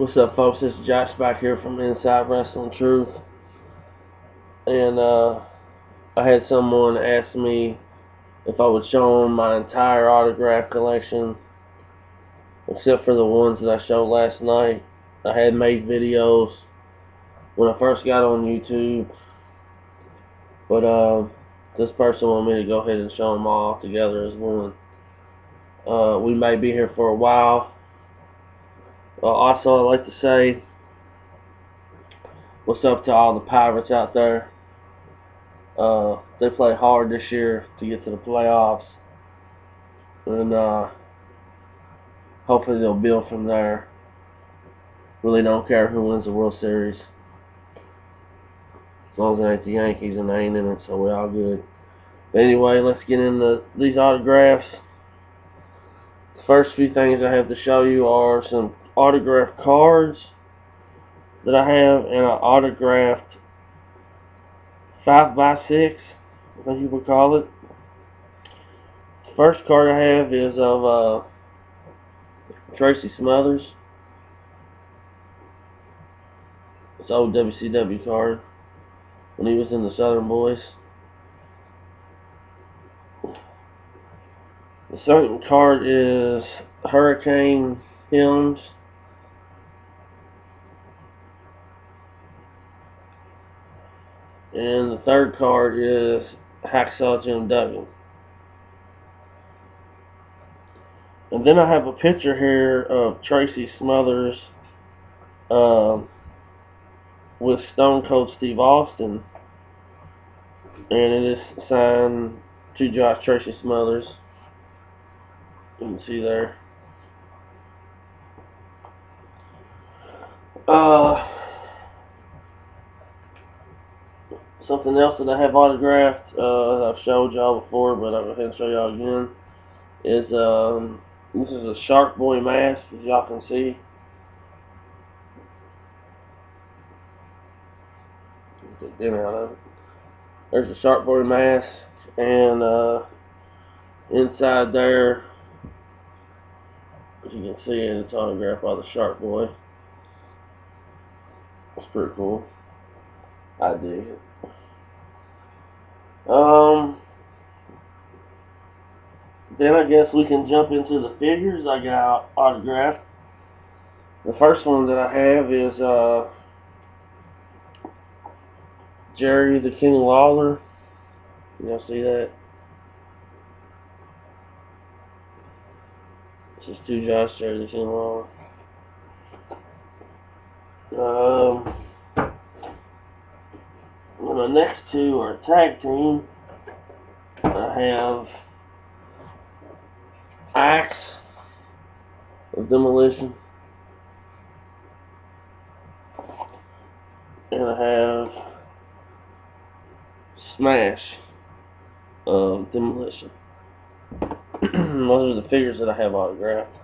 What's up, folks? This is Josh back here from Inside Wrestling Truth. And I had someone ask me if I would show them my entire autograph collection, except for the ones that I showed last night. I had made videos when I first got on YouTube, but this person wanted me to go ahead and show them all together as one. We may be here for a while. Also, I'd like to say what's up to all the Pirates out there. They play hard this year to get to the playoffs, and hopefully they'll build from there. Really don't care who wins the World Series, as long as it ain't the Yankees and they ain't in it, so we're all good. But anyway, let's get into these autographs. The first few things I have to show you are some autograph cards that I have, and an autographed 5x6, I think you would call it. The first card I have is of Tracy Smothers. It's an old WCW card when he was in the Southern Boys. The second card is Hurricane Films. And the third card is Hacksaw Jim Duggan. And then I have a picture here of Tracy Smothers with Stone Cold Steve Austin. And it is signed to Josh Tracy Smothers. You can see there. Something else that I have autographed, I've showed y'all before, but I'll go ahead and show y'all again, is this is a Shark Boy mask, as y'all can see. Get the out of it. There's a Shark Boy mask, and inside there, as you can see, it's autographed by the Shark Boy. It's pretty cool. I dig it. Then I guess we can jump into the figures I got autographed. The first one that I have is Jerry the King Lawler. Y'all see that? This is to Josh, Jerry the King Lawler. The next two are tag team. I have Axe of Demolition, and I have Smash of Demolition. Those are the figures that I have autographed.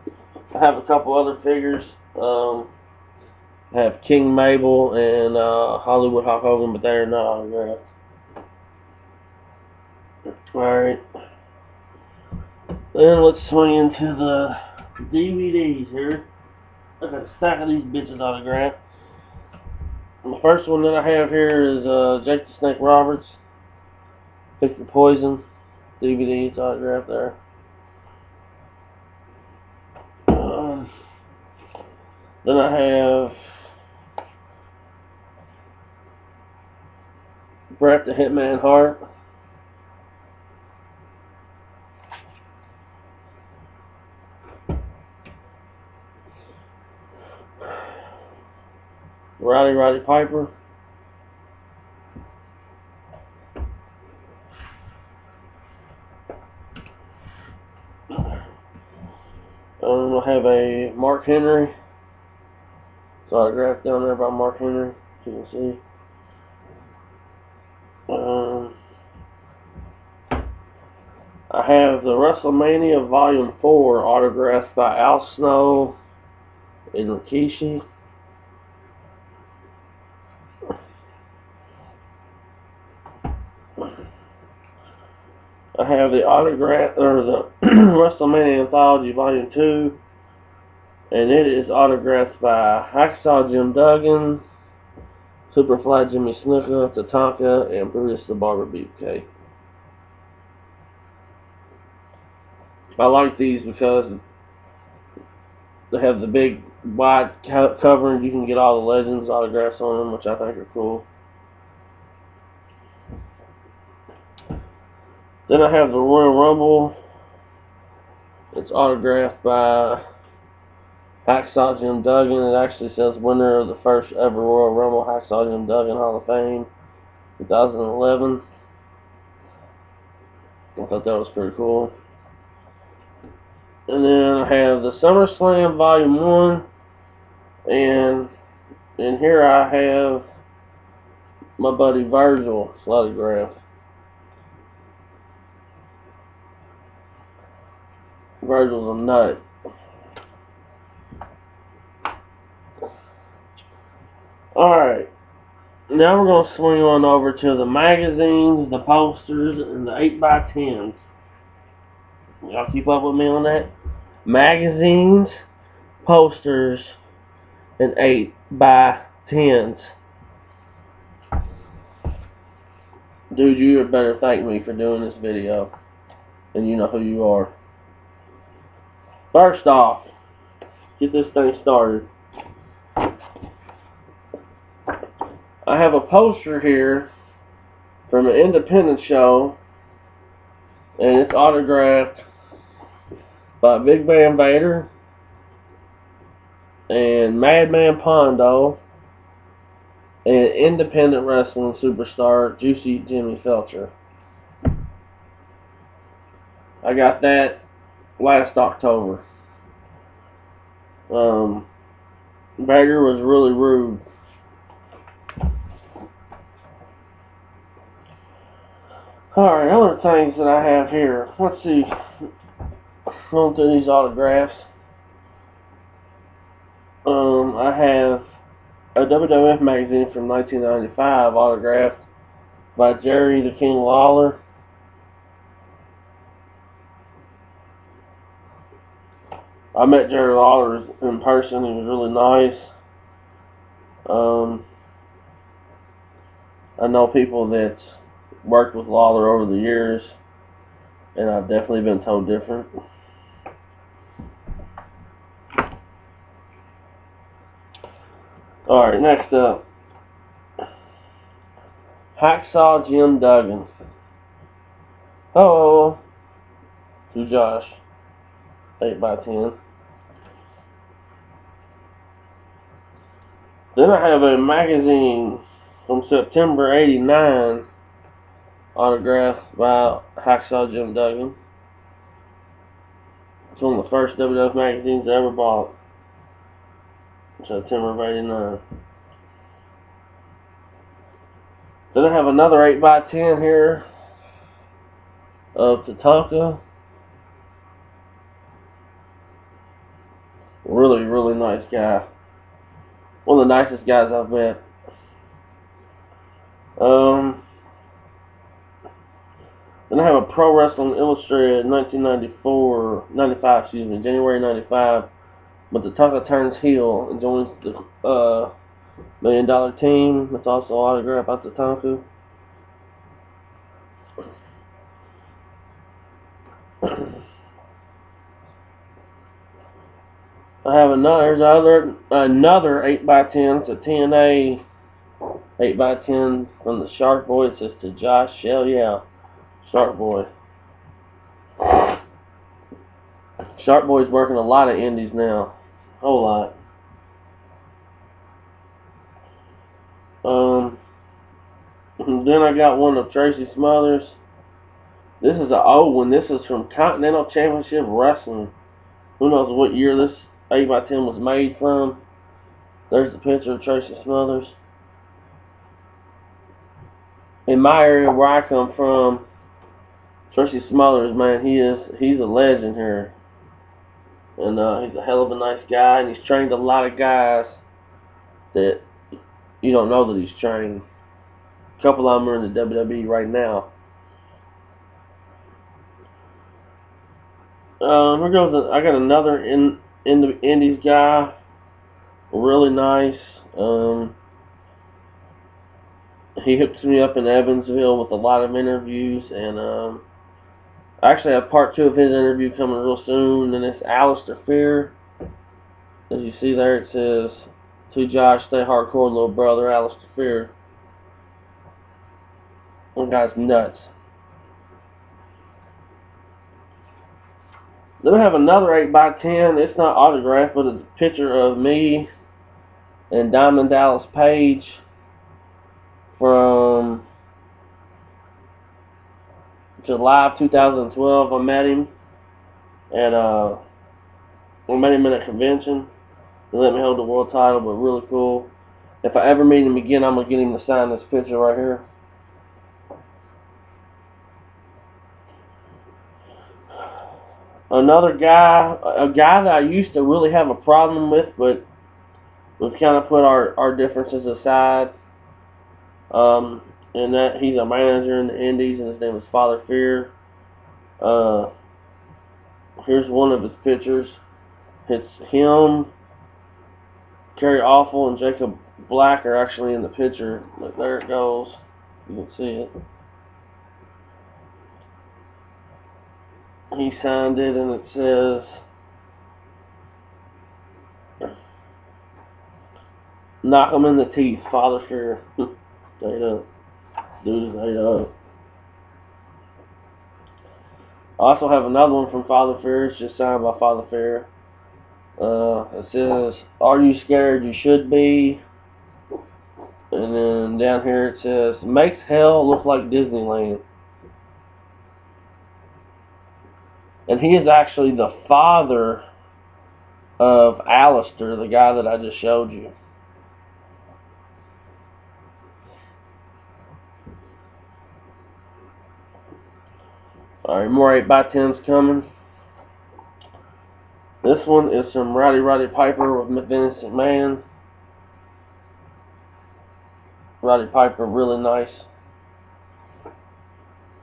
I have a couple other figures. I have King Mabel and Hollywood Hulk Hogan, but they are not autographed. Alright. Then let's swing into the DVDs here. I got a stack of these bitches autographed. The first one that I have here is Jake the Snake Roberts, Pick the Poison DVD. It's autographed there. Then I have Bret the Hitman Hart. Roddy Piper. I have a Mark Henry. It's autographed down there by Mark Henry, as you can see. I have the WrestleMania Volume 4 autographed by Al Snow and Rikishi. I have the autograph, or the WrestleMania Anthology Volume 2 And it is autographed by Hacksaw Jim Duggan, Superfly Jimmy Snuka, Tatanka, and Brutus the Barber Beefcake. I like these because they have the big wide cover and you can get all the Legends autographs on them, which I think are cool. Then I have the Royal Rumble. It's autographed by Hacksaw Jim Duggan. It actually says winner of the first ever Royal Rumble, Hacksaw Jim Duggan Hall of Fame, 2011. I thought that was pretty cool. And then I have the SummerSlam Volume 1. And in here I have my buddy Virgil's autograph. Virgil's a nut. Alright. Now we're going to swing on over to the magazines, the posters, and the 8x10s. Y'all keep up with me on that? Magazines, posters, and 8x10s. Dude, you better thank me for doing this video. And you know who you are. First off, get this thing started. I have a poster here from an independent show, and it's autographed by Big Van Vader and Madman Pondo and independent wrestling superstar Juicy Jimmy Felcher. I got that last October. Vader was really rude. Alright, other things that I have here. Let's see. Going through these autographs. I have a WWF magazine from 1995 autographed by Jerry the King Lawler. I met Jerry Lawler in person. He was really nice. I know people that worked with Lawler over the years, and I've definitely been told different. Alright, next up. Hacksaw Jim Duggan. Oh, to Josh. 8x10. Then I have a magazine from September '89 autographed by Hacksaw Jim Duggan. It's one of the first WWF magazines I ever bought. September of '89. Then I have another 8x10 here of Tatanka. Really, really nice guy. One of the nicest guys I've met. Then I have a Pro Wrestling Illustrated 95, January '95. But Tatanka turns heel and joins the $1 Million Team. It's also autographed by Tatanka. I have another 8x10. It's a TNA 8x10 from the Shark Boy. It says to Josh Shell, yeah, Shark Boy. Shark Boy's working a lot of indies now. Whole lot. Then I got one of Tracy Smothers. This is an old one. This is from Continental Championship Wrestling. Who knows what year this 8x10 was made from. There's the picture of Tracy Smothers. In my area where I come from, Tracy Smothers, man, he's a legend here. And he's a hell of a nice guy, and he's trained a lot of guys that you don't know that he's trained. A couple of them are in the WWE right now. I got another Indies guy, really nice. He hooks me up in Evansville with a lot of interviews, and I actually have part 2 of his interview coming real soon. And it's Alistair Fear. As you see there, it says, "To Josh, stay hardcore, little brother, Alistair Fear." One guy's nuts. Then I have another 8x10. It's not autographed, but it's a picture of me and Diamond Dallas Page from July of 2012. I met him at a convention. They let me hold the world title, but really cool. If I ever meet him again, I'm gonna get him to sign this picture right here. Another guy, a guy that I used to really have a problem with, but we've kind of put our differences aside. And that he's a manager in the Indies, and his name is Father Fear. Here's one of his pictures. It's him, Kerry Awful, and Jacob Black are actually in the picture. But there it goes. You can see it. He signed it, and it says, "Knock him in the teeth, Father Fear." Straight up. Dude, straight up. I also have another one from Father Fear. It's just signed by Father Fear. It says, "Are you scared? You should be." And then down here it says, "Makes hell look like Disneyland." And he is actually the father of Alistair, the guy that I just showed you. Alright, more 8x10s coming. This one is from Roddy Piper with Vince McMahon. Roddy Piper, really nice.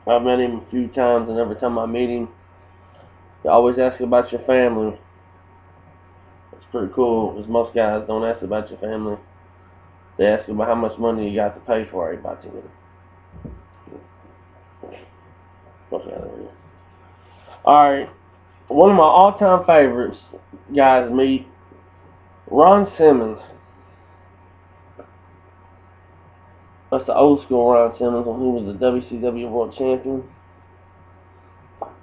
I've met him a few times, and every time I meet him, he always asks about your family. It's pretty cool, because most guys don't ask about your family. They ask about how much money you got to pay for 8x10. Alright, one of my all-time favorites, guys, meet Ron Simmons. That's the old school Ron Simmons when he was the WCW World Champion.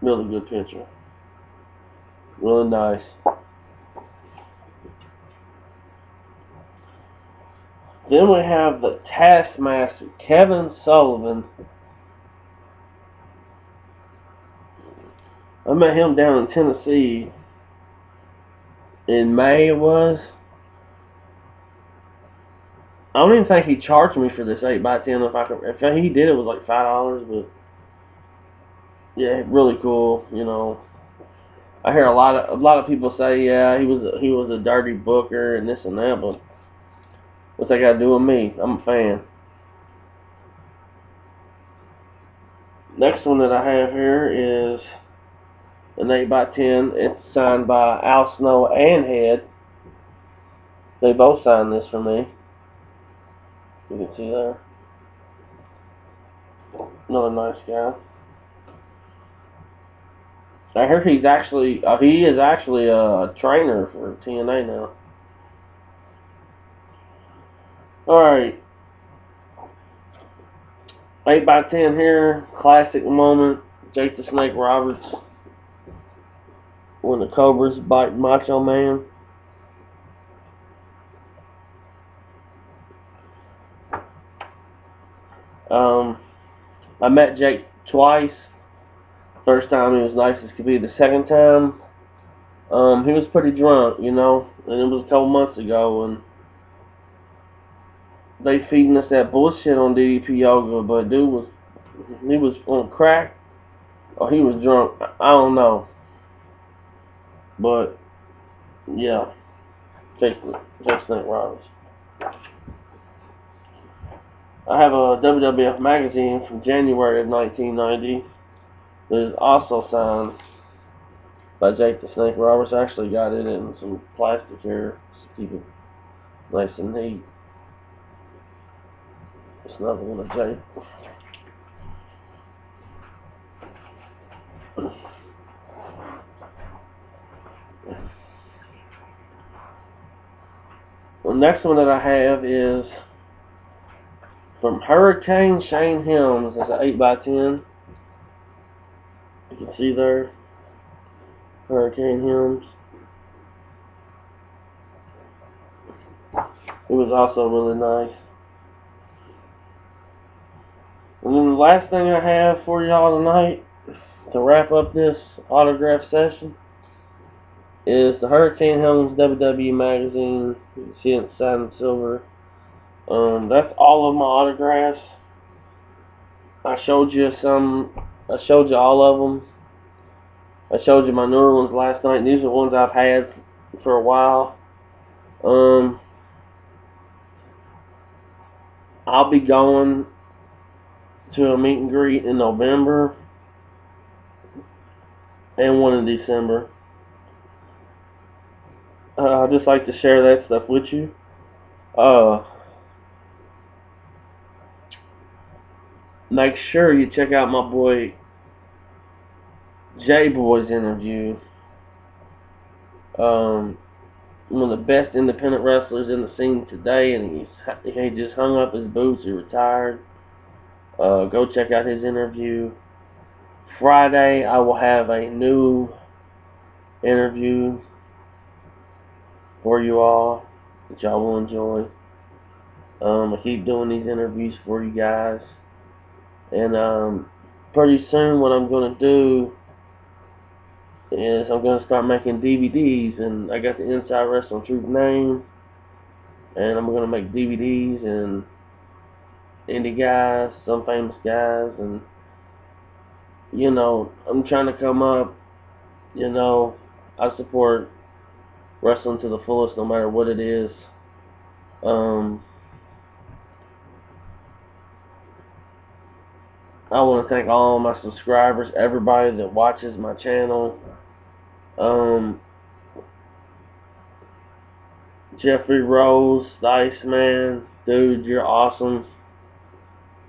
Really good picture. Really nice. Then we have the Taskmaster, Kevin Sullivan. I met him down in Tennessee in May, it was. I don't even think he charged me for this 8x10. If he did, it was like $5, but yeah, really cool. You know, I hear a lot of people say, yeah, he was a dirty booker and this and that, but what's that got to do with me? I'm a fan. Next one that I have here is an 8x10. It's signed by Al Snow and Head. They both signed this for me. You can see there. Another nice guy. I heard he is actually a trainer for TNA now. Alright. 8x10 here. Classic moment. Jake the Snake Roberts when the Cobras bite Macho Man. I met Jake twice. First time he was nice as could be. The second time, he was pretty drunk, you know, and it was a couple months ago, and they feeding us that bullshit on DDP Yoga, but dude was on crack, or he was drunk. I don't know, but yeah, Jake Snake Roberts. I have a WWF magazine from January of 1990 that is also signed by Jake the Snake Roberts. I actually got it in some plastic here to keep it nice and neat. It's another one of Jake. The next one that I have is from Hurricane Shane Helms. It's an 8x10. You can see there, Hurricane Helms. It was also really nice. And then the last thing I have for y'all tonight, to wrap up this autograph session, is the Hurricane Helms WWE magazine. You can see it signed in silver. That's all of my autographs. I showed you all of them. I showed you my newer ones last night, and these are ones I've had for a while. I'll be going to a meet and greet in November and one in December. I'd just like to share that stuff with you. Make sure you check out my boy J-Boy's interview. One of the best independent wrestlers in the scene today, and he just hung up his boots. He retired. Go check out his interview. Friday, I will have a new interview for you all that y'all will enjoy. I keep doing these interviews for you guys, and pretty soon what I'm going to do is I'm going to start making DVDs, and I got the Inside Wrestling Truth name, and I'm going to make DVDs and indie guys, some famous guys, and you know, I'm trying to come up. You know, I support wrestling to the fullest, no matter what it is. I want to thank all my subscribers, everybody that watches my channel. Jeffrey Rose, the Iceman, dude, you're awesome.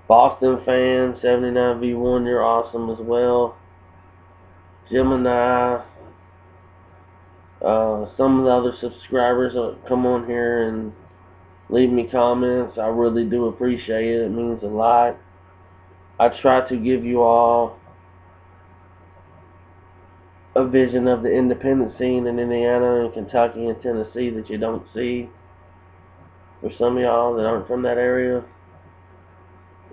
Boston fan, 79V1, you're awesome as well. Gemini, some of the other subscribers that come on here and leave me comments. I really do appreciate it. It means a lot. I try to give you all a vision of the independent scene in Indiana and Kentucky and Tennessee that you don't see. For some of y'all that aren't from that area,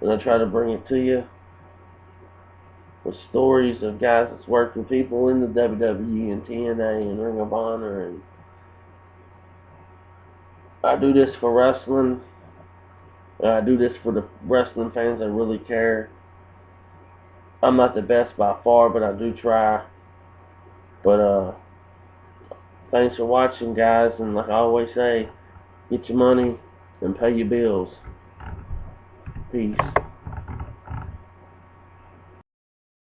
and I try to bring it to you with stories of guys that's worked with people in the WWE and TNA and Ring of Honor. And I do this for wrestling. I do this for the wrestling fans that really care. I'm not the best by far, but I do try. But thanks for watching, guys, and like I always say, get your money and pay your bills. Peace.